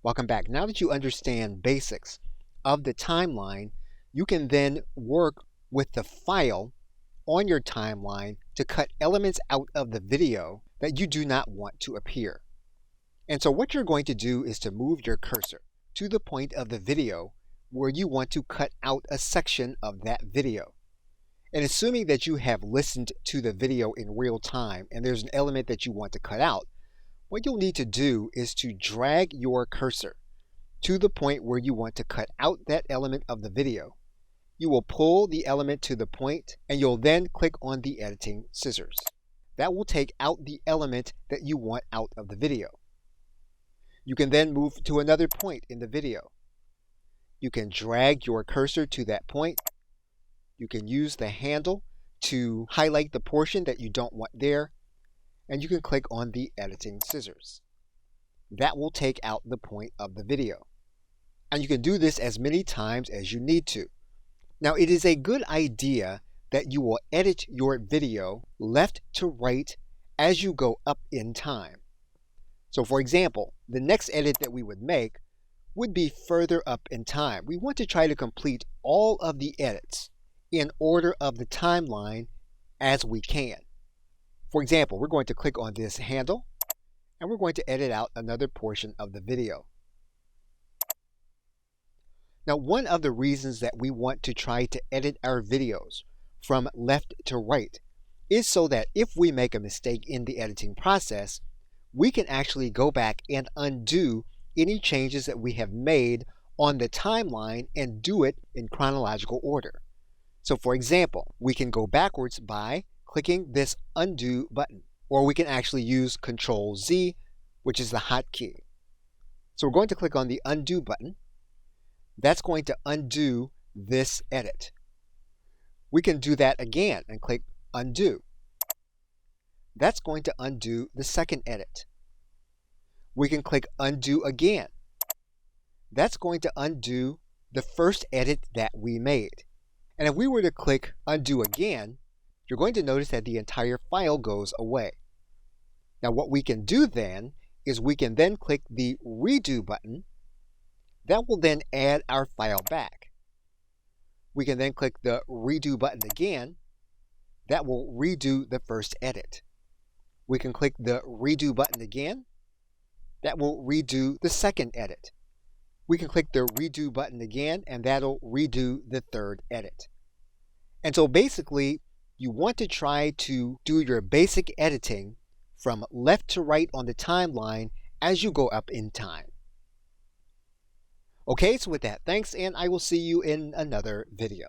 Welcome back. Now that you understand basics of the timeline, you can then work with the file on your timeline to cut elements out of the video that you do not want to appear. And so what you're going to do is to move your cursor to the point of the video where you want to cut out a section of that video. And assuming that you have listened to the video in real time and there's an element that you want to cut out, what you'll need to do is to drag your cursor to the point where you want to cut out that element of the video. You will pull the element to the point and you'll then click on the editing scissors. That will take out the element that you want out of the video. You can then move to another point in the video. You can drag your cursor to that point. You can use the handle to highlight the portion that you don't want there, and you can click on the editing scissors. That will take out the point of the video. And you can do this as many times as you need to. Now, it is a good idea that you will edit your video left to right as you go up in time. So for example, the next edit that we would make would be further up in time. We want to try to complete all of the edits in order of the timeline as we can. For example, we're going to click on this handle and we're going to edit out another portion of the video. Now, one of the reasons that we want to try to edit our videos from left to right is so that if we make a mistake in the editing process, we can actually go back and undo any changes that we have made on the timeline and do it in chronological order. So for example, we can go backwards by clicking this undo button, or we can actually use Control Z, which is the hotkey. So we're going to click on the undo button. That's going to undo this edit. We can do that again and click undo. That's going to undo the second edit. We can click undo again. That's going to undo the first edit that we made. And if we were to click undo again, you're going to notice that the entire file goes away. Now what we can do then is we can then click the redo button. That will then add our file back. We can then click the redo button again. That will redo the first edit. We can click the redo button again. That will redo the second edit. We can click the redo button again, and that'll redo the third edit. And so basically, you want to try to do your basic editing from left to right on the timeline as you go up in time. Okay, so with that, thanks, and I will see you in another video.